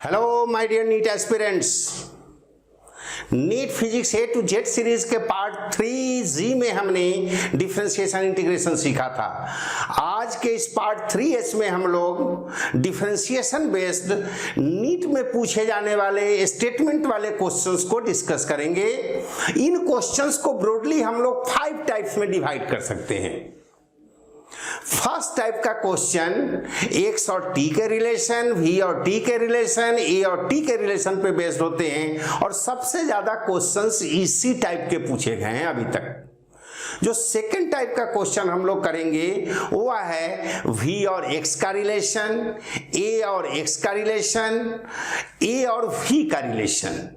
Hello my dear NEET aspirants, NEET physics A to Z series के part 3G में हमने differentiation integration सीखा था। आज के इस पार्ट 3H में हम लोग डिफरेंशिएशन बेस्ड नीट में पूछे जाने वाले स्टेटमेंट वाले क्वेश्चंस को डिस्कस करेंगे। इन क्वेश्चंस को ब्रॉडली हम लोग 5 टाइप्स में डिवाइड कर सकते हैं। फर्स्ट टाइप का क्वेश्चन x और t के रिलेशन, v और t के रिलेशन, a और t के रिलेशन पे बेस्ड होते हैं और सबसे ज्यादा क्वेश्चंस इसी टाइप के पूछे गए हैं अभी तक। जो सेकंड टाइप का क्वेश्चन हम लोग करेंगे वो है v और x का रिलेशन, a और x का रिलेशन, a और v का रिलेशन।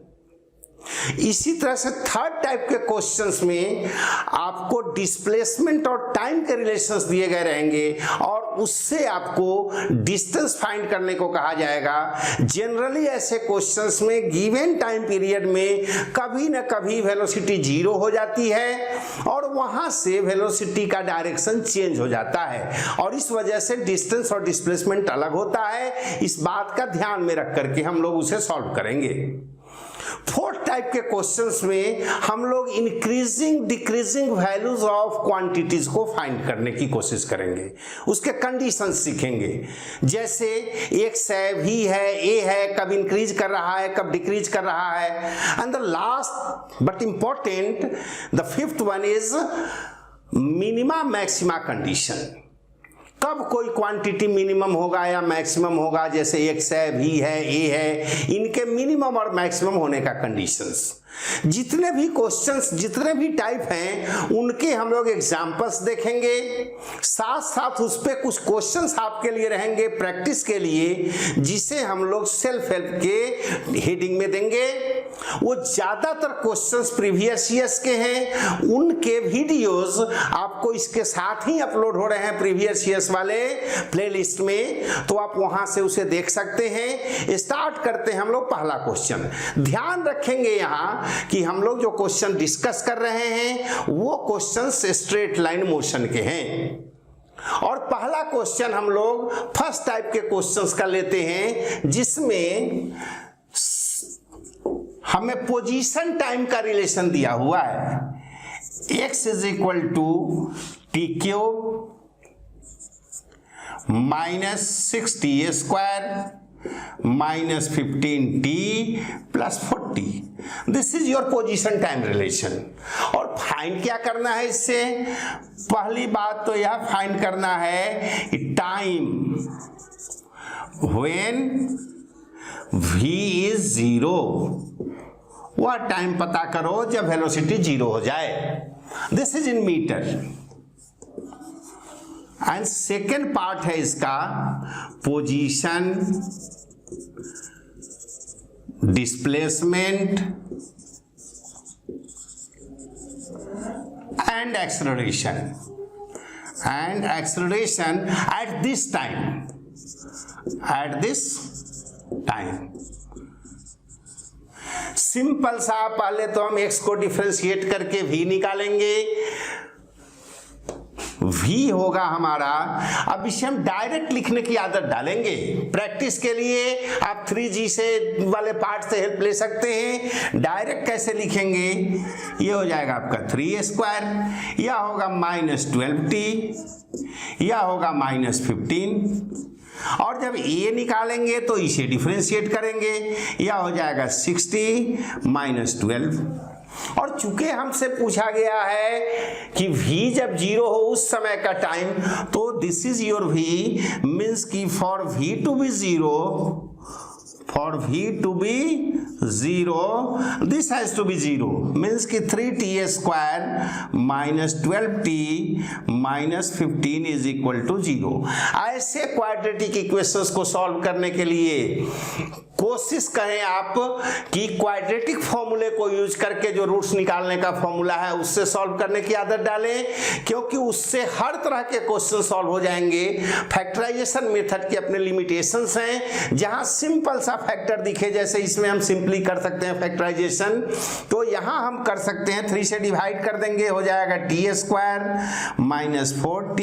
इसी तरह से थर्ड टाइप के क्वेश्चंस में आपको डिस्प्लेसमेंट और टाइम के रिलेशंस दिए गए रहेंगे और उससे आपको डिस्टेंस फाइंड करने को कहा जाएगा। जनरली ऐसे क्वेश्चंस में गिवन टाइम पीरियड में कभी न कभी वेलोसिटी 0 हो जाती है और वहां से वेलोसिटी का डायरेक्शन चेंज हो जाता है और इस वजह से डिस्टेंस और डिस्प्लेसमेंट अलग होता है। इस बात का ध्यान में रख करके हम लोग उसे सॉल्व करेंगे। फोर्थ टाइप के क्वेश्चंस में हम लोग increasing decreasing values of quantities को फाइंड करने की कोशिश करेंगे, उसके कंडीशंस सीखेंगे। जैसे x है, v है, a है, कब इंक्रीज कर रहा है, कब डिक्रीज कर रहा है। And the last but important, the fifth one is minima maxima condition. कब कोई क्वांटिटी मिनिमम होगा या मैक्सिमम होगा, जैसे x है, v है, a है, इनके मिनिमम और मैक्सिमम होने का कंडीशंस। जितने भी क्वेश्चंस, जितने भी टाइप हैं उनके हम लोग एग्जांपल्स देखेंगे, साथ साथ उस पे कुछ क्वेश्चंस आपके लिए रहेंगे प्रैक्टिस के लिए, जिसे हम लोग सेल्फ हेल्प के हेडिंग में देंगे। वो ज्यादातर क्वेश्चंस प्रीवियस ईयर्स के हैं, उनके वीडियोस आपको इसके साथ ही अपलोड हो रहे हैं प्रीवियस ईयर्स वाले प्लेलिस्ट में, तो आप वहां से उसे देख सकते हैं। स्टार्ट करते हैं हम लोग पहला क्वेश्चन। ध्यान रखेंगे यहाँ कि हम लोग जो क्वेश्चन डिस्कस कर रहे हैं वो क्वेश्चंस स्ट्रेट लाइन मोशन के हैं और पहला क्वेश्चन हम लोग फर्स्ट टाइप के क्वेश्चंस का लेते हैं जिसमें हमें पोजीशन टाइम का रिलेशन दिया हुआ है। x is equal to t cube minus 6t square minus 15t plus 40। This is your position time relation. और फाइंड क्या करना है इससे? पहली बात तो यह फाइंड करना है टाइम व्हेन v इज 0। वह टाइम पता करो जब वेलोसिटी 0 हो जाए। This is in meter. And second part है इसका position displacement and acceleration at this time. Simple सा, पहले तो हम x को डिफरेंशिएट करके v निकालेंगे। v होगा हमारा, अब इसे हम डायरेक्ट लिखने की आदत डालेंगे। प्रैक्टिस के लिए आप 3G से वाले पार्ट से हेल्प ले सकते हैं। डायरेक्ट कैसे लिखेंगे? ये हो जाएगा आपका 3a स्क्वायर, यह होगा माइनस 12t, यह होगा माइनस 15 और जब a निकालेंगे तो इसे डिफरेंशिएट करेंगे, यह हो जाएगा 60 माइनस 12। और चूंकि हमसे पूछा गया है कि v जब 0 हो उस समय का टाइम, तो this is your v means की for v to be 0 this has to be 0 means कि 3t square minus 12t minus 15 is equal to 0। ऐसे क्वाड्रेटिक इक्वेशंस को सॉल्व करने के लिए कोशिश करें आप कि क्वाड्रेटिक फॉर्मूले को यूज करके जो रूट्स निकालने का फॉर्मूला है उससे सॉल्व करने की आदत डालें, क्योंकि उससे हर तरह के क्वेश्चन सॉल्व हो जाएंगे। फैक्टराइजेशन मेथड के अपने लिमिटेशंस हैं। जहां सिंपल सा फैक्टर दिखे, जैसे इसमें हम सिंपली कर सकते हैं फैक्टराइजेशन, तो यहां हम कर सकते हैं 3 से डिवाइड कर देंगे, हो जाएगा t square minus 4t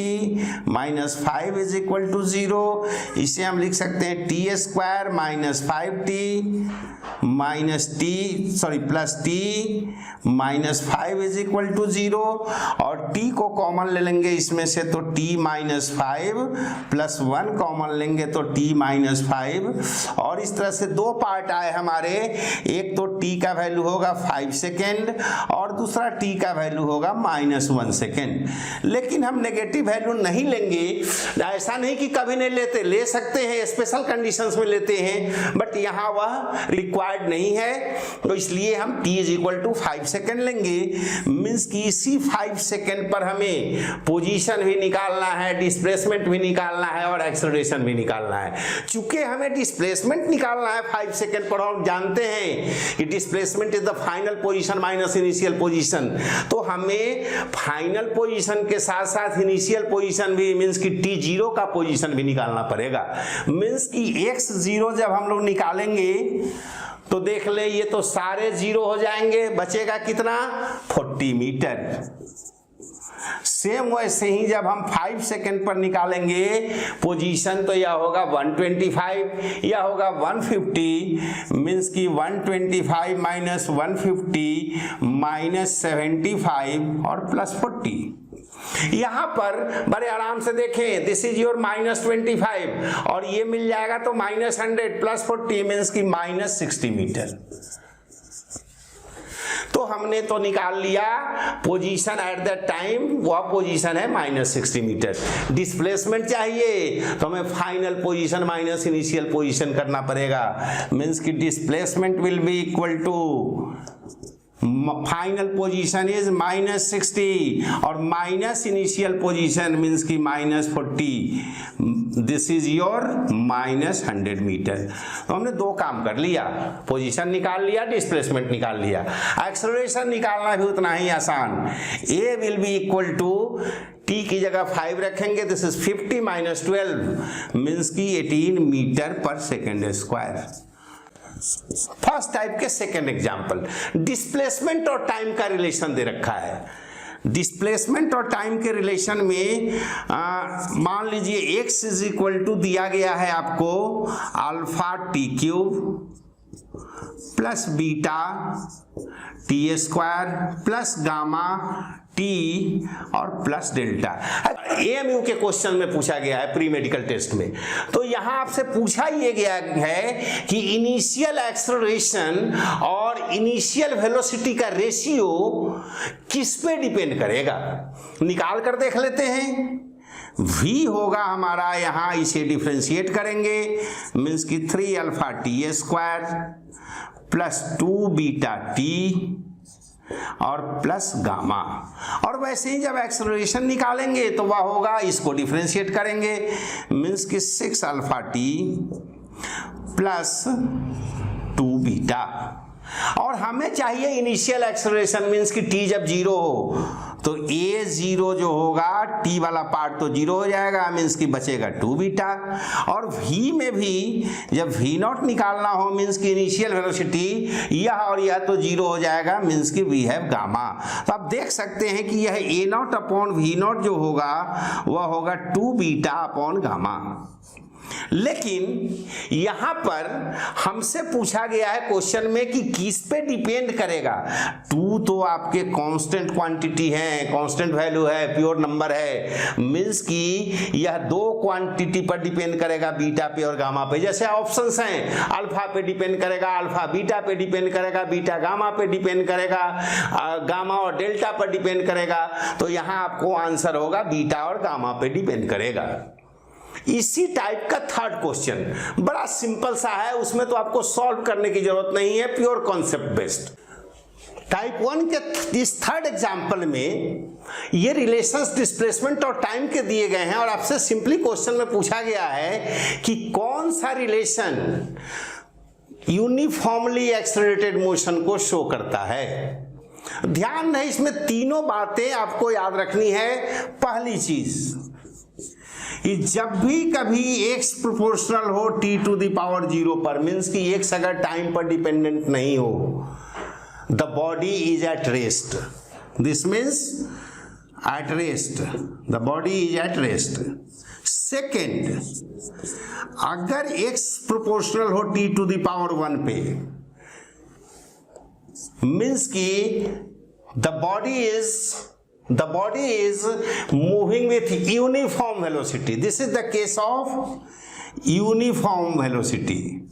minus 5 is equal to 0। इसे हम लिख सकते हैं t square minus 5 5t minus t sorry plus t minus 5 is equal to 0 और t को कॉमन ले लेंगे इसमें से तो t माइनस 5 प्लस 1 कॉमन लेंगे तो t माइनस 5 और इस तरह से दो पार्ट आए हमारे, एक तो t का वैल्यू होगा 5 सेकेंड और दूसरा t का वैल्यू होगा -1 सेकेंड। लेकिन हम नेगेटिव वैल्यू नहीं लेंगे, ऐसा नहीं कि कभी नहीं लेते, ले सकते हैं, स्पेशल कंडीशंस में लेते हैं, बट यहाँ वह रिक्वायर्ड नहीं है, तो इसलिए हम t is equal to 5 second लेंगे। मीन्स कि इसी 5 सेकेंड पर हमें पोजीशन भी निकालना है, डिस्प्लेसमेंट भी निकालना है और एक्सेलरेशन भी निकालना है। चूंकि हमें डिस्प्लेसमेंट निकालना है 5 सेकेंड पर, हम जानते हैं कि displacement is the final position minus initial position, तो हमें फाइनल पोजीशन के साथ साथ इनिशियल पोजीशन भी मीन्स कि t0 का पोजीशन भी निकालना पड़ेगा। मीन्स कि x0 जब हम लोग निकालेंगे तो देख ले ये तो सारे 0 हो जाएंगे, बचेगा कितना 40 मीटर। सेम वैसे ही जब हम 5 सेकेंड पर निकालेंगे पोजीशन तो यह होगा 125, यह होगा 150, मीन्स कि 125 माइनस 150 माइनस 75 और प्लस 40। यहां पर बड़े आराम से देखें, दिस इज योर -25 और ये मिल जाएगा तो -100 प्लस 40 मीन्स की -60 मीटर। तो हमने तो निकाल लिया पोजीशन एट द टाइम, वह पोजीशन है -60 मीटर। डिस्प्लेसमेंट चाहिए तो हमें final position minus initial position करना पड़ेगा। मीन्स की displacement will be equal to final position is -60 और माइनस इनिशियल पोजीशन मीन्स की -40, दिस इज योर -100 मीटर। तो हमने दो काम कर लिया, पोजीशन निकाल लिया, डिस्प्लेसमेंट निकाल लिया। एक्सेलरेशन निकालना भी उतना ही आसान। A will be equal to t की जगह 5 रखेंगे, दिस इज 50 माइनस 12 मीन्स की 18 मीटर पर सेकेंड स्क्वायर। फर्स्ट टाइप के सेकेंड एग्जाम्पल, डिस्प्लेसमेंट और टाइम का रिलेशन दे रखा है। डिस्प्लेसमेंट और टाइम के रिलेशन में मान लीजिए x इज इक्वल टू दिया गया है आपको alpha T cube plus beta T square plus gamma T और प्लस डेल्टा। एएमयू के क्वेश्चन में पूछा गया है प्री मेडिकल टेस्ट में, तो यहां आपसे पूछा ये गया है कि इनिशियल एक्सेलरेशन और इनिशियल वेलोसिटी का रेशियो किस पे डिपेंड करेगा। निकाल कर देख लेते हैं। v होगा हमारा, यहां इसे डिफरेंशिएट करेंगे, मीन्स की 3 alpha T square plus 2 beta T और प्लस गामा। और वैसे ही जब एक्सेलरेशन निकालेंगे तो वह होगा, इसको डिफरेंशिएट करेंगे, मीन्स कि 6 अल्फा टी प्लस 2 बीटा। और हमें चाहिए इनिशियल एक्सेलरेशन, मीन्स कि t जब 0 हो तो a0 जो होगा t वाला पार्ट तो 0 हो जाएगा, मीन्स कि बचेगा 2 बीटा। और v में भी जब v0 निकालना हो मीन्स कि इनिशियल वेलोसिटी, यह और यह तो 0 हो जाएगा, मीन्स कि वी हैव गामा। तो आप देख सकते हैं कि यह a0 अपॉन v0 जो होगा वह होगा 2 बीटा अपॉन गामा। लेकिन यहां पर हमसे पूछा गया है क्वेश्चन में कि किस पे डिपेंड करेगा। 2 तो आपके कांस्टेंट क्वांटिटी है, कांस्टेंट वैल्यू है, प्योर नंबर है, मींस कि यह दो क्वांटिटी पर डिपेंड करेगा, बीटा पे और गामा पे। जैसे ऑप्शंस हैं, अल्फा पे डिपेंड करेगा, अल्फा बीटा पे डिपेंड करेगा, बीटा गामा पे डिपेंड करेगा, गामा और डेल्टा पर डिपेंड करेगा। तो यहां आपको आंसर होगा बीटा और गामा पे डिपेंड करेगा। इसी टाइप का थर्ड क्वेश्चन बड़ा सिंपल सा है, उसमें तो आपको सॉल्व करने की जरूरत नहीं है, प्योर कॉन्सेप्ट बेस्ड। टाइप 1 के इस थर्ड एग्जांपल में ये रिलेशंस डिस्प्लेसमेंट और टाइम के दिए गए हैं और आपसे सिंपली क्वेश्चन में पूछा गया है कि कौन सा रिलेशन यूनिफॉर्मली एक्सेलरेटेड मोशन को शो करता है। ध्यान रहे, इसमें तीनों बातें आपको याद रखनी है। पहली चीज, जब भी कभी x प्रोपोर्शनल हो t⁻0 पर, मीन्स कि x अगर टाइम पर डिपेंडेंट नहीं हो, the body is at rest. This means at rest, the body is at rest. Second, अगर x प्रोपोर्शनल हो t टू द पावर 1 पे, मीन्स कि the body is moving with uniform velocity. This is the case of uniform velocity.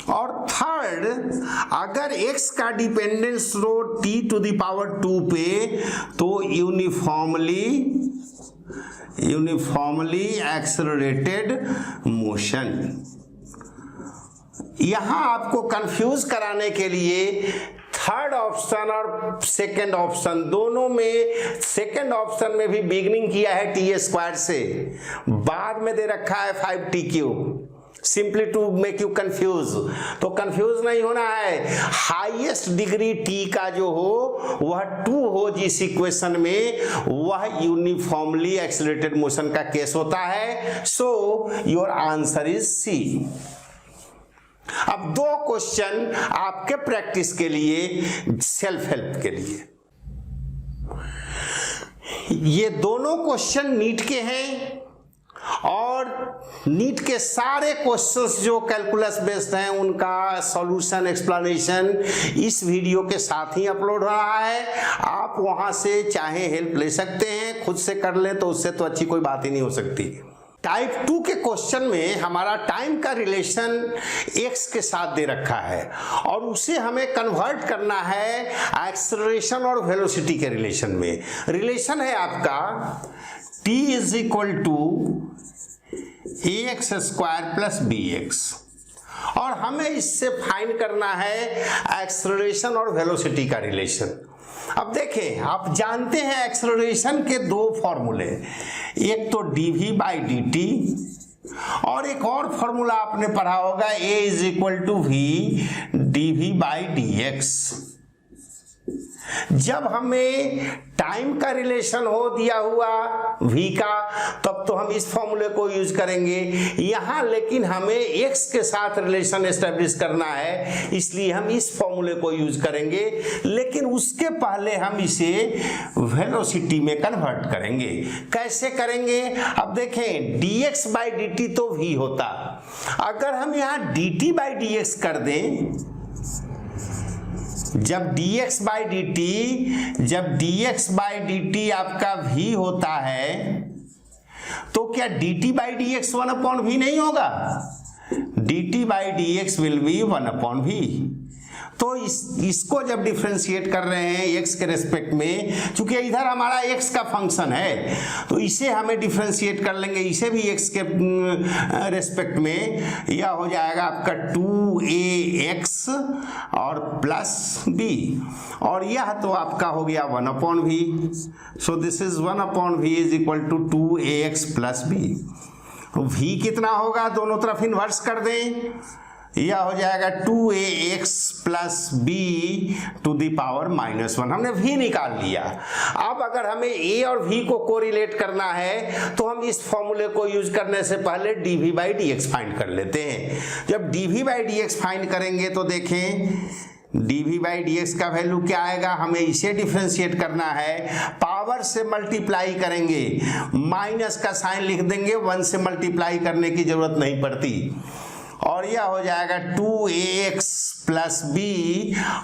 और third, अगर x का dependence रो t to the power 2 पे, तो यूनिफॉर्मली एक्सेलरेटेड मोशन. यहां आपको कंफ्यूज कराने के लिए थर्ड ऑप्शन और सेकंड ऑप्शन दोनों में, सेकंड ऑप्शन में भी बिगनिंग किया है t² से, बाद में दे रखा है 5t³, simply to make you confuse. तो कंफ्यूज नहीं होना है. हाईएस्ट डिग्री t का जो हो वह 2 हो जिस इक्वेशन में, वह यूनिफॉर्मली एक्सेलरेटेड मोशन का केस होता है. So your answer is C. अब 2 क्वेश्चन आपके प्रैक्टिस के लिए, सेल्फ हेल्प के लिए. ये दोनों क्वेश्चन नीट के हैं और नीट के सारे क्वेश्चंस जो कैलकुलस बेस्ड हैं उनका सॉल्यूशन एक्सप्लेनेशन इस वीडियो के साथ ही अपलोड हो रहा है. आप वहां से चाहे हेल्प ले सकते हैं, खुद से कर लें तो उससे तो अच्छी कोई बात ही नहीं हो सकती. टाइप 2 के क्वेश्चन में हमारा टाइम का रिलेशन x के साथ दे रखा है और उसे हमें कन्वर्ट करना है एक्सेलरेशन और वेलोसिटी के रिलेशन में. रिलेशन है आपका t is equal to ax square plus bx और हमें इससे फाइंड करना है एक्सेलरेशन और वेलोसिटी का रिलेशन. अब देखें, आप जानते हैं एक्सेलरेशन के 2 फॉर्मूले, एक तो dv/dt और एक और फॉर्मूला आपने पढ़ा होगा a is equal to v dv/dx. जब हमें टाइम का रिलेशन हो दिया हुआ v का, तब तो हम इस फॉर्मूले को यूज करेंगे. यहां लेकिन हमें x के साथ रिलेशन एस्टेब्लिश करना है, इसलिए हम इस फॉर्मूले को यूज करेंगे. लेकिन उसके पहले हम इसे वेलोसिटी में कन्वर्ट करेंगे. कैसे करेंगे? अब देखें, dx/dt तो v होता, अगर हम यहां dt/dx कर दें, जब dx/dt आपका v होता है, तो क्या dt/dx 1/v नहीं होगा? dt/dx will be 1/v. तो इसको जब डिफरेंशिएट कर रहे हैं x के रेस्पेक्ट में, क्योंकि इधर हमारा x का फंक्शन है, तो इसे हमें डिफरेंशिएट कर लेंगे, इसे भी x के रेस्पेक्ट में. यह हो जाएगा आपका 2ax और प्लस b, और यह तो आपका हो गया 1/v. So this is 1/v is equal to 2ax plus b. तो v कितना होगा? दोनों तरफ इन्वर्स कर दें, यह हो जाएगा 2ax plus b to the power -1. हमने v निकाल लिया. अब अगर हमें a और v को कोरिलेट करना है तो हम इस फॉर्मूले को यूज करने से पहले dv/dx फाइंड कर लेते हैं. जब dv/dx फाइंड करेंगे तो देखें, dv/dx का वैल्यू क्या आएगा? हमें इसे डिफरेंशिएट करना है, पावर से मल्टीप्लाई करेंगे, माइनस का साइन लिख देंगे, 1 से मल्टीप्लाई करने की जरूरत नहीं पड़ती. और यह हो जाएगा 2ax प्लस b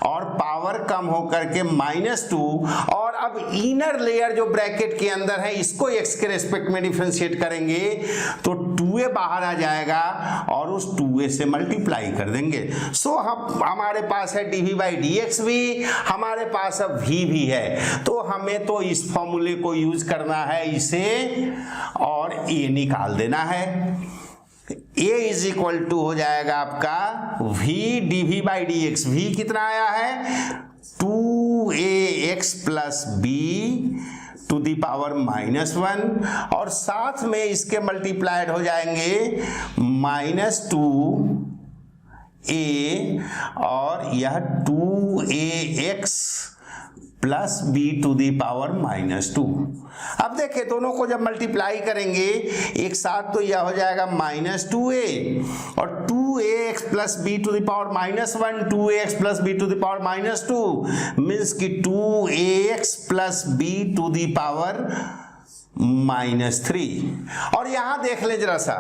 और पावर कम होकर के -2. और अब इनर लेयर जो ब्रैकेट के अंदर है, इसको x के रेस्पेक्ट में डिफरेंशिएट करेंगे तो 2a बाहर आ जाएगा और उस 2a से मल्टीप्लाई कर देंगे. सो हमारे पास है dv/dx भी, हमारे पास अब v भी है, तो हमें तो इस फॉर्मूले को यूज करना है, इसे और a निकाल देना है. a इज इक्वल टू हो जाएगा आपका v dv/dx. v कितना आया है? 2ax plus b to the power -1 और साथ में इसके मल्टीप्लाइड हो जाएंगे -2a और यह 2ax plus b to the power -2। अब देखें दोनों को जब मल्टीप्लाई करेंगे एक साथ तो यह हो जाएगा -2a और 2ax plus b to the power -1, 2ax plus b to the power -2 means कि 2ax plus b to the power -3। और यहां देख ले जरा सा,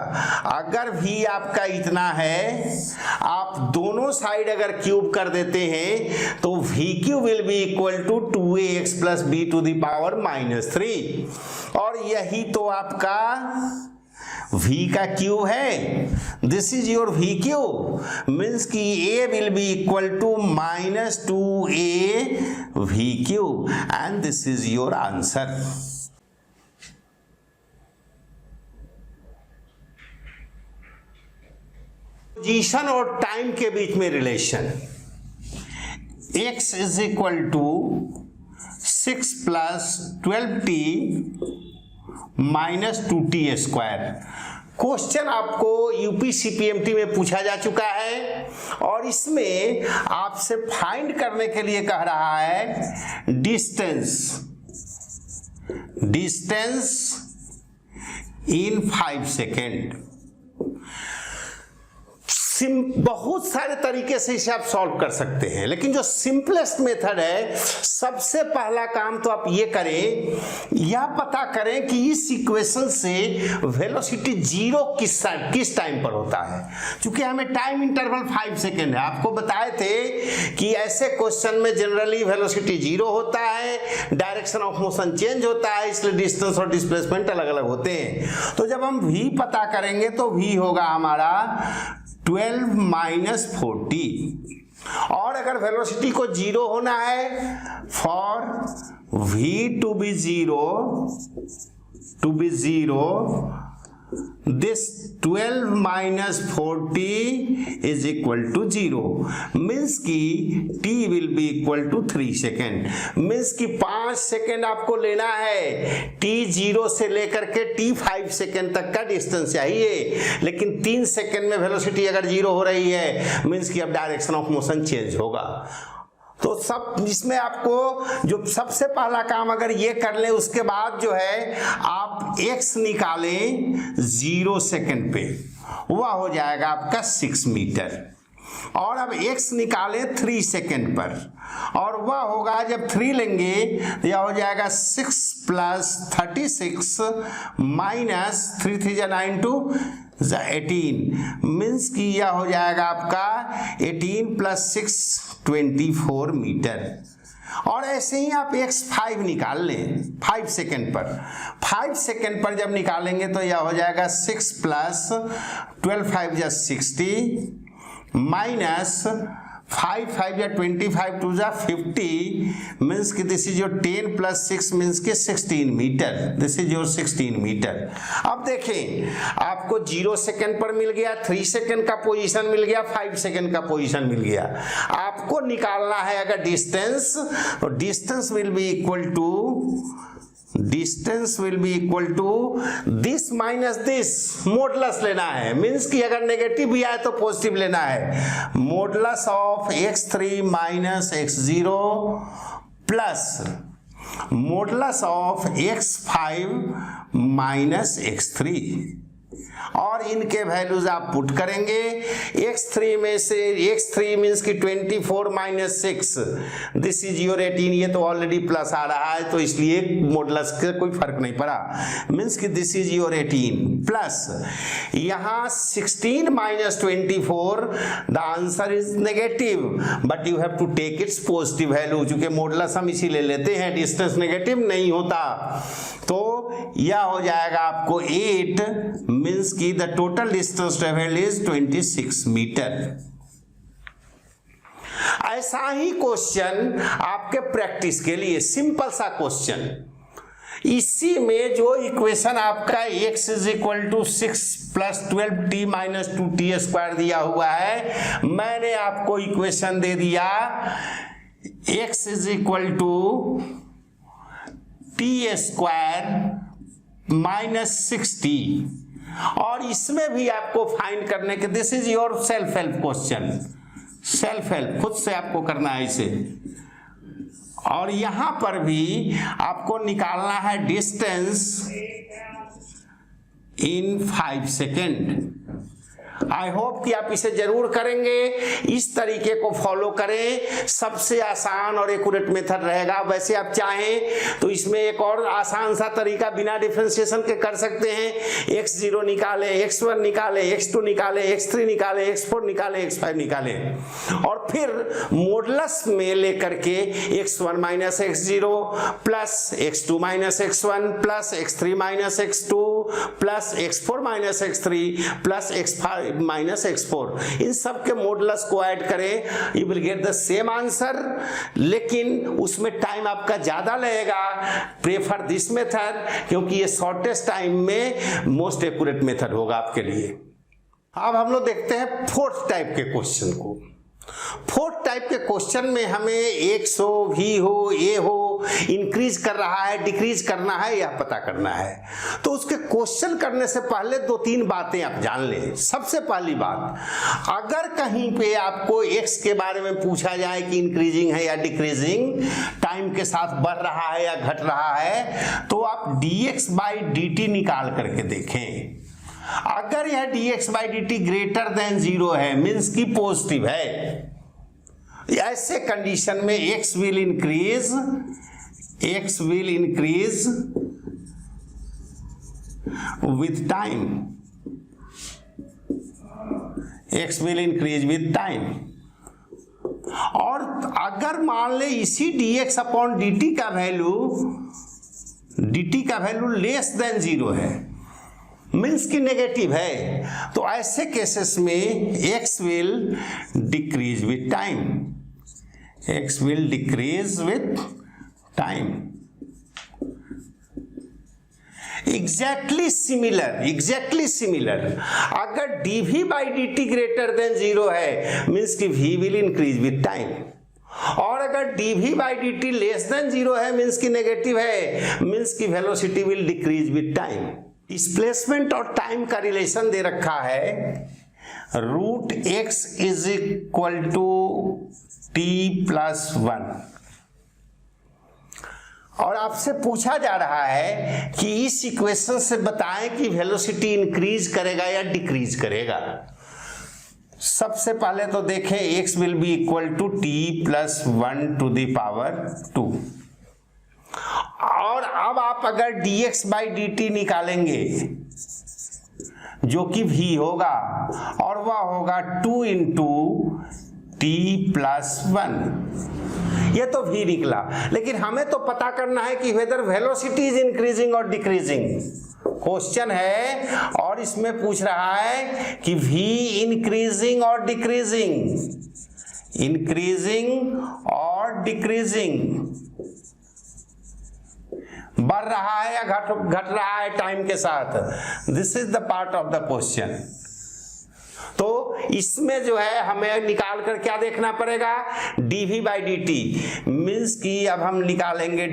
अगर v आपका इतना है, आप दोनों साइड अगर क्यूब कर देते हैं तो v cube will be equal to 2ax plus b to the power -3 और यही तो आपका v का क्यूब है। This is your v cube means कि a will be equal to -2a v cube and this is your answer. Position और time के बीच में relation, x is equal to 6 plus 12t minus 2t square. Question आपको UP CPMT में पूछा जा चुका है और इसमें आपसे फाइंड करने के लिए कह रहा है डिस्टेंस इन 5 सेकेंड। बहुत सारे तरीके से इसे आप सॉल्व कर सकते हैं, लेकिन जो सिंपलेस्ट मेथड है, सबसे पहला काम तो आप ये करें, यह पता करें कि इस इक्वेशन से वेलोसिटी 0 किस टाइम पर होता है। क्योंकि हमें टाइम इंटरवल 5 सेकेंड है, आपको बताए थे कि ऐसे क्वेश्चन में जनरली वेलोसिटी 0 होता है, डायरेक्शन ऑफ मोशन चेंज होता है, इसलिए डिस्टेंस और डिस्प्लेसमेंट अलग अलग होते हैं। तो जब हम v पता करेंगे तो v होगा हमारा 12 माइनस 40 और अगर वेलोसिटी को 0 होना है, for v to be 0 this 12 minus 40 is equal to 0 means कि t will be equal to 3 second. Means कि 5 सेकेंड आपको लेना है, t 0 से लेकर के t 5 सेकेंड तक का डिस्टेंस चाहिए, लेकिन 3 सेकेंड में वेलोसिटी अगर 0 हो रही है मीन्स कि अब डायरेक्शन ऑफ मोशन चेंज होगा। तो सब इसमें आपको जो सबसे पहला काम अगर ये कर ले, उसके बाद जो है आप x निकालें 0 सेकेंड पे, वह हो जाएगा आपका 6 मीटर और अब x निकालें 3 सेकेंड पर और वह होगा जब 3 लेंगे तो यह हो जाएगा 6 प्लस 36 माइनस 3 3 जा 9 2 18 मीन्स कि यह हो जाएगा आपका 18 प्लस 6 24 मीटर। और ऐसे ही आप x5 निकाल लें 5 सेकेंड पर। 5 सेकेंड पर जब निकालेंगे तो यह हो जाएगा 6 प्लस 12 5 जा 60 माइनस 5 5 या 25 2 जा 50 मीन्स कि this is your 10 plus 6 means कि 16 meter. This is your 16 meter. अब देखें आपको 0 सेकेंड पर मिल गया, 3 सेकेंड का पोजीशन मिल गया, 5 सेकेंड का पोजीशन मिल गया। आपको निकालना है अगर डिस्टेंस, तो distance will be equal to this minus this, modulus लेना है। मीन्स कि अगर नेगेटिव भी आए तो पॉजिटिव लेना है। Modulus of x3 minus x0 plus modulus of x5 minus x3 और इनके वैल्यूज आप पुट करेंगे। x3 में से x3 मीन्स कि 24 माइनस 6 दिस इज योर 18, ये तो ऑलरेडी प्लस आ रहा है तो इसलिए मॉडुलस का कोई फर्क नहीं पड़ा। मीन्स कि दिस इज योर 18 प्लस यहाँ 16 minus 24, the answer is negative but you have to take its positive value, क्योंकि मॉडुलस हम इसीलिए लेते हैं, डिस्टेंस नेगेटिव नहीं होता। तो यह हो जाएगा आपको 8 मीन्स की the total distance travelled is 26 meter. ऐसा ही क्वेश्चन आपके प्रैक्टिस के लिए सिंपल सा क्वेश्चन, इसी में जो इक्वेशन आपका x is equal to 6 plus 12t minus 2t square दिया हुआ है, मैंने आपको इक्वेशन दे दिया x is equal to t square minus 6t और इसमें भी आपको फाइंड करने के, this is your self help question, self help खुद से आपको करना है इसे। और यहां पर भी आपको निकालना है distance in 5 second. I hope कि आप इसे जरूर करेंगे, इस तरीके को फॉलो करें, सबसे आसान और एक्यूरेट मेथड रहेगा। वैसे आप चाहें तो इसमें एक और आसान सा तरीका बिना डिफरेंशिएशन के कर सकते हैं। x0 निकाले, x1 निकाले, x2 निकाले, x3 निकाले, x4 निकाले, x5 निकाले और फिर मॉडुलस में लेकर के x1 minus x0 plus x2 minus x1 plus x3 minus x2 plus x4 minus x3 plus x5 minus x4, इन सब के मॉडुलस को ऐड करें, you will get the same answer, लेकिन उसमें टाइम आपका ज्यादा लगेगा। प्रेफर दिस मेथड, क्योंकि ये शॉर्टेस्ट टाइम में मोस्ट एक्यूरेट मेथड होगा आपके लिए। अब हम लोग देखते हैं फोर्थ टाइप के क्वेश्चन को। फोर्थ टाइप के क्वेश्चन में हमें x हो, v हो, a हो, इंक्रीज कर रहा है, डिक्रीज करना है, यह पता करना है। तो उसके क्वेश्चन करने से पहले 2-3 बातें आप जान लें। सबसे पहली बात, अगर कहीं पे आपको x के बारे में पूछा जाए कि इंक्रीजिंग है या डिक्रीजिंग, टाइम के साथ बढ़ रहा है या घट रहा है, तो आप dx/dt निकाल करके देखें। अगर यह dx/dt ग्रेटर देन 0 है, मीन्स की पॉजिटिव है, ऐसे कंडीशन में x will increase with time, x will increase with time. और अगर मान ले इसी dx/dt का वैल्यू लेस देन 0 है, मीन्स की नेगेटिव है, तो ऐसे केसेस में x will decrease with time, x will decrease with time. Exactly similar, अगर dv/dt ग्रेटर देन 0 है, मीन्स की v will increase with time, और अगर dv/dt लेस देन 0 है, मीन्स की नेगेटिव है, मीन्स की velocity will decrease with time. Displacement और टाइम का रिलेशन दे रखा है, √x is equal to t+1, और आपसे पूछा जा रहा है कि इस इक्वेशन से बताएं कि वेलोसिटी इंक्रीज करेगा या डिक्रीज करेगा। सबसे पहले तो देखें x will be equal to t+1⁻², और अब आप अगर dx/dt निकालेंगे जो कि v होगा, और वह होगा 2 × t+1, ये तो v निकला, लेकिन हमें तो पता करना है कि वेदर वेलोसिटी इज इंक्रीजिंग और डिक्रीजिंग। क्वेश्चन है और इसमें पूछ रहा है कि v इंक्रीजिंग और डिक्रीजिंग, बढ़ रहा है या घट रहा है टाइम के साथ। This is the part of the question. तो इसमें जो है हमें निकाल कर क्या देखना पड़ेगा, dv/dt, मीन्स कि अब हम निकालेंगे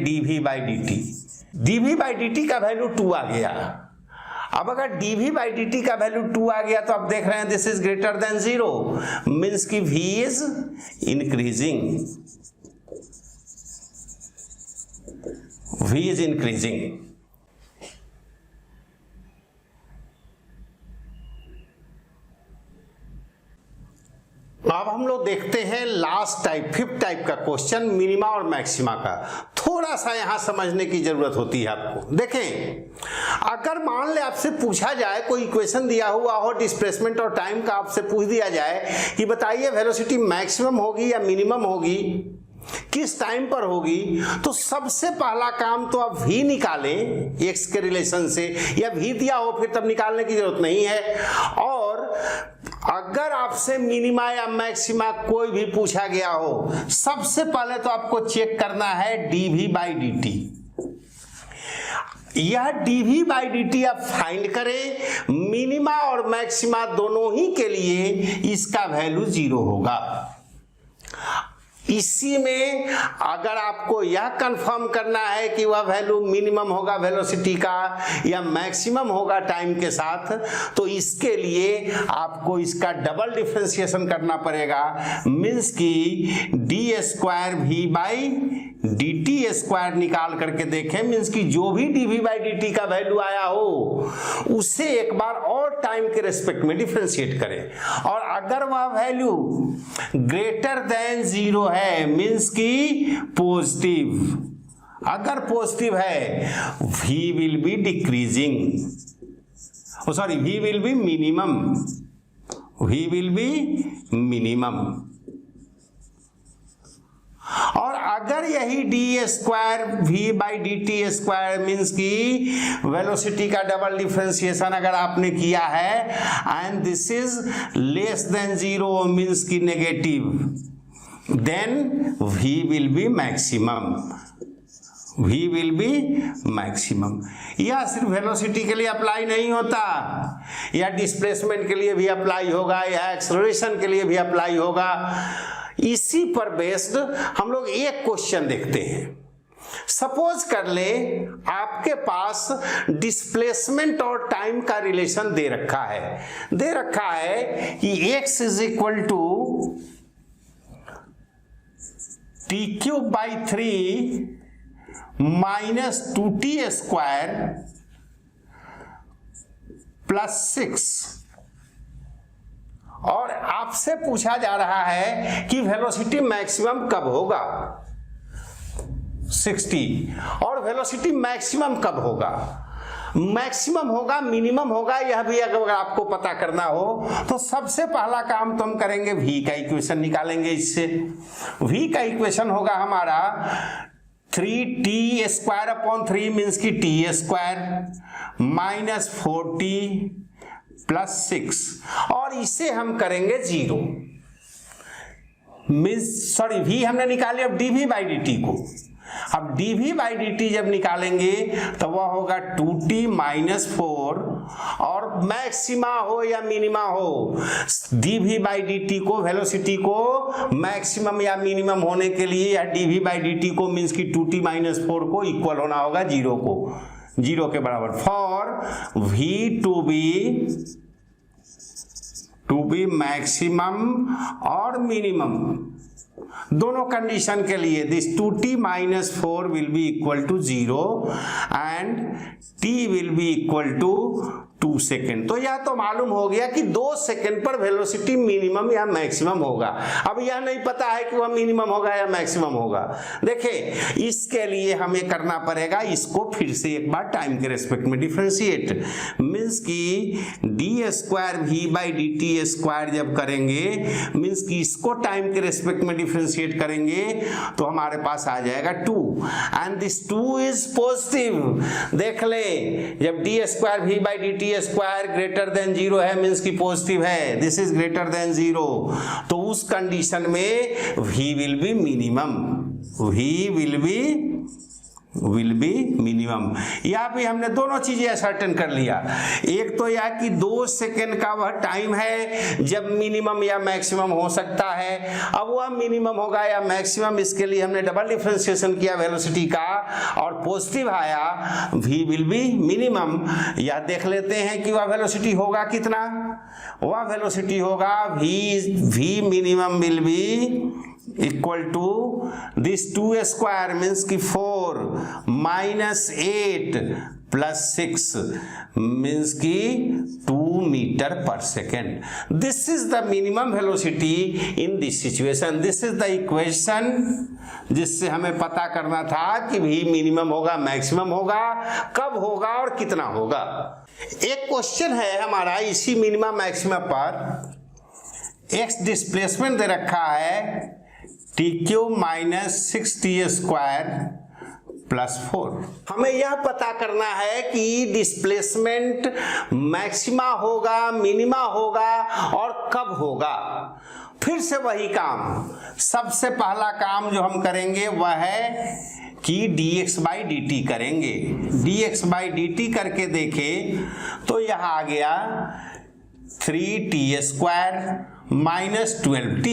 dv/dt का वैल्यू 2 आ गया। अब अगर dv/dt का वैल्यू 2 आ गया तो आप देख रहे हैं this is greater than 0, means की v इज इंक्रीजिंग। अब हम लोग देखते हैं लास्ट टाइप, 5th टाइप का क्वेश्चन, मिनिमा और मैक्सिमा का। थोड़ा सा यहां समझने की जरूरत होती है आपको। देखें, अगर मान ले आपसे पूछा जाए, कोई इक्वेशन दिया हुआ हो डिस्प्लेसमेंट और टाइम का, आपसे पूछ दिया जाए कि बताइए वेलोसिटी मैक्सिमम होगी या मिनिमम होगी, किस टाइम पर होगी, तो सबसे पहला काम तो आप v निकालें x के रिलेशन से, या v दिया हो फिर तब निकालने की जरूरत नहीं है। और अगर आपसे मिनिमा या मैक्सिमा कोई भी पूछा गया हो, सबसे पहले तो आपको चेक करना है dv/dt। यह dv/dt आप फाइंड करें, मिनिमा और मैक्सिमा दोनों ही के लिए इसका वैल्यू 0 होगा। इसी में अगर आपको यह कंफर्म करना है कि वह वैल्यू मिनिमम होगा वेलोसिटी का या मैक्सिमम होगा टाइम के साथ, तो इसके लिए आपको इसका डबल डिफरेंशिएशन करना पड़ेगा। मीन्स की d square we by D T square निकाल करके देखें। मीन्स की जो भी d v by D t का वैल्यू आया हो उससे एक बार और टाइम के रेस्पेक्ट में डिफरेंशिएट करें, और अगर वह वैल्यू ग्रेटर देन 0 है मीन्स की पॉजिटिव, अगर पॉजिटिव है v will be decreasing, sorry v will be minimum, v will be minimum. और अगर यही D square we by D T square means की वेलोसिटी का डबल डिफरेंशिएशन अगर आपने किया है and this is less than 0 means की negative, then v will be maximum, v will be maximum. यह सिर्फ वेलोसिटी के लिए अप्लाई नहीं होता, या डिस्प्लेसमेंट के लिए भी अप्लाई होगा, या एक्सेलरेशन के लिए भी अप्लाई होगा। इसी पर बेस्ड हम लोग एक क्वेश्चन देखते हैं। सपोज कर ले आपके पास डिस्प्लेसमेंट और टाइम का रिलेशन दे रखा है कि x is equal to t cube by 3 minus 2t square plus 6, और आपसे पूछा जा रहा है कि वेलोसिटी मैक्सिमम कब होगा 60, और वेलोसिटी मैक्सिमम कब होगा, मैक्सिमम होगा मिनिमम होगा, यह भी अगर आपको पता करना हो तो सबसे पहला काम तो हम करेंगे v का इक्वेशन निकालेंगे। इससे v का इक्वेशन होगा हमारा 3t स्क्वायर अपॉन 3 मीन्स की t square minus 4t plus 6, और इसे हम करेंगे 0 मीन्स सॉरी v हमने निकाले अब dv बाई dt को। अब dv बाई dt जब निकालेंगे तो वह होगा 2t माइनस 4, और मैक्सिमा हो या मिनिमा हो dv बाई dt को वेलोसिटी को मैक्सिमम या मिनिमम होने के लिए या dv बाई dt को मीन्स की 2t माइनस 4 को इक्वल होना होगा 0 को, 0 के बराबर, for v to be maximum और मिनिमम, दोनों कंडीशन के लिए this 2t minus 4 will be equal to 0 and t will be equal to 2 second. तो यह तो मालूम हो गया कि 2 सेकेंड पर वेलोसिटी मिनिमम या मैक्सिमम होगा। अब यह नहीं पता है कि वह मिनिमम होगा या मैक्सिमम होगा। देखिए इसके लिए हमें करना पड़ेगा इसको फिर से एक बार टाइम के रेस्पेक्ट में डिफरेंशिएट, मीन्स की d square we by D T square जब करेंगे मीन्स की इसको टाइम के रेस्पेक्ट में डिफरेंशिएट करेंगे तो हमारे पास आ जाएगा 2 एंड दिस 2 इज पॉजिटिव। देख ले जब d square we by D T square greater than 0 है मीन्स की पॉजिटिव है, दिस इज ग्रेटर देन 0, तो उस कंडीशन में v will be minimum, v will be minimum. यहाँ पे हमने दोनों चीजें असर्टेन कर लिया, एक तो यह कि 2 सेकेंड का वह टाइम है जब मिनिमम या मैक्सिमम हो सकता है, अब वह मिनिमम होगा या मैक्सिमम इसके लिए हमने डबल डिफरेंशिएशन किया वेलोसिटी का और पॉजिटिव आया v विल बी मिनिमम। या देख लेते हैं कि वह वेलोसिटी होगा कितना, वह वेलोसिटी होगा v minimum will be equal to this 2 square means की 4 माइनस 8 प्लस 6 मीन्स की 2 मीटर पर second. This is the minimum velocity in this situation, this is the equation जिससे हमें पता करना था कि भी मिनिमम होगा मैक्सिमम होगा, कब होगा और कितना होगा। एक क्वेश्चन है हमारा इसी मिनिमम मैक्सिमम पर, x डिस्प्लेसमेंट दे रखा है T cube minus 6t square plus 4। हमें यह पता करना है कि डिस्प्लेसमेंट मैक्सिमा होगा मिनिमा होगा और कब होगा। फिर से वही काम, सबसे पहला काम जो हम करेंगे वह है कि dx बाई dt करेंगे। dx बाई dt करके देखें तो यह आ गया 3t स्क्वायर माइनस 12t,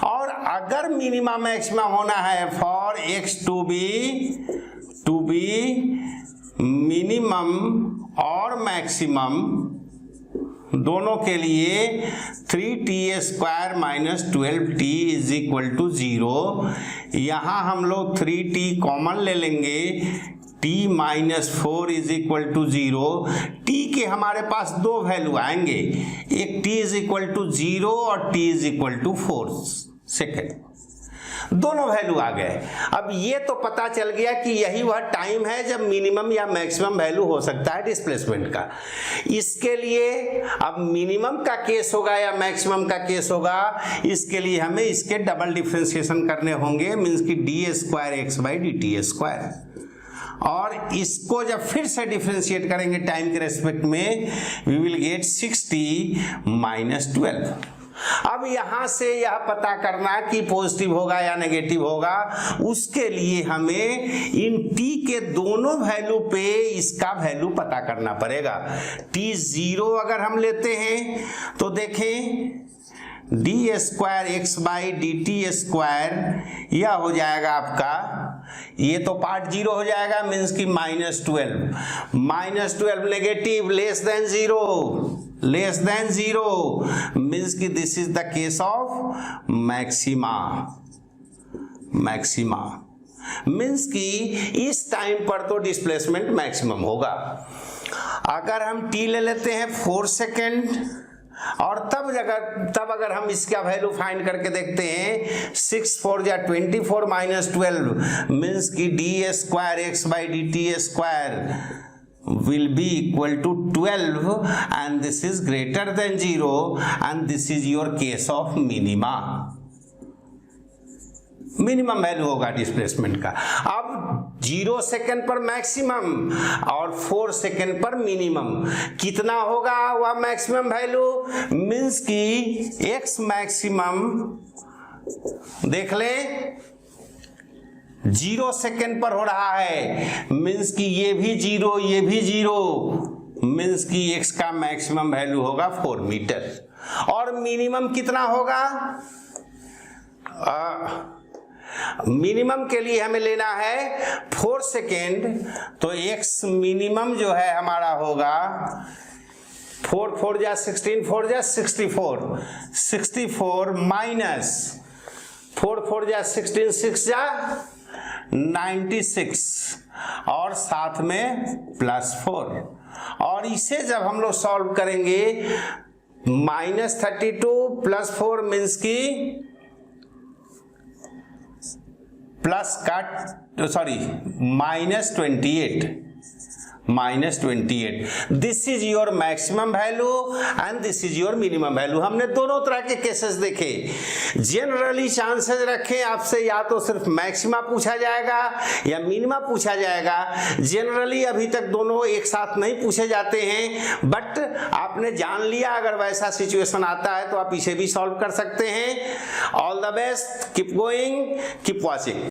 और अगर मिनिमा मैक्सिमा होना है for x to be minimum और मैक्सिमम दोनों के लिए 3t² minus 12t is equal to 0। यहाँ हम लोग 3t कॉमन ले लेंगे, t minus 4 is equal to 0। t के हमारे पास दो वैल्यू आएंगे, एक t इज इक्वल टू 0 और t is equal to 4 second, दोनों वैल्यू आ गए। अब ये तो पता चल गया कि यही वह टाइम है जब मिनिमम या मैक्सिमम वैल्यू हो सकता है डिस्प्लेसमेंट का। इसके लिए अब मिनिमम का केस होगा या मैक्सिमम का केस होगा, इसके लिए हमें इसके डबल डिफरेंशिएशन करने होंगे, मीन्स की d²x/dt²। और इसको जब फिर से डिफरेंशिएट करेंगे टाइम के रेस्पेक्ट में, we will get 6t minus 12। अब यहां से यह पता करना कि पॉजिटिव होगा या नेगेटिव होगा, उसके लिए हमें इन t के दोनों वैल्यू पे इसका वैल्यू पता करना पड़ेगा। t0 अगर हम लेते हैं तो देखें d²x/dt² यह हो जाएगा आपका, ये तो पार्ट 0 हो जाएगा, मीन्स की -12 नेगेटिव लेस देन 0 मीन्स की this is the case of maxima means की इस टाइम पर तो डिस्प्लेसमेंट मैक्सिमम होगा। अगर हम t ले लेते हैं 4 सेकेंड और तब अगर हम इसका वैल्यू फाइंड करके देखते हैं 6 4 या 24 माइनस 12 मीन्स की d²x/dt² will be equal to 12 and this is greater than 0 and this is your case of minimum value होगा डिस्प्लेसमेंट का। अब 0 सेकेंड पर मैक्सिमम और 4 सेकेंड पर मिनिमम कितना होगा वह मैक्सिमम वैल्यू, मीन्स की x मैक्सिमम देख ले 0 सेकेंड पर हो रहा है, मीन्स की ये भी 0 मीन्स की x का मैक्सिमम वैल्यू होगा 4 मीटर। और मिनिमम कितना होगा, मिनिमम के लिए हमें लेना है 4 सेकेंड, तो x मिनिमम जो है हमारा होगा 4 4 जा 16 4 जा 64 माइनस 4 4 जा 16 6 जा 96 और साथ में +4। और इसे जब हम लोग सॉल्व करेंगे -32 +4 मीन्स की -28 this is your maximum value and this is your minimum value. हमने दोनों तरह के केसेस देखे। जनरली चांसेस रखें आपसे या तो सिर्फ मैक्सिमा पूछा जाएगा या मिनिमा पूछा जाएगा। जनरली अभी तक दोनों एक साथ नहीं पूछे जाते हैं, बट आपने जान लिया, अगर वैसा सिचुएशन आता है तो आप इसे भी सॉल्व कर सकते हैं। All the best, keep going, keep watching.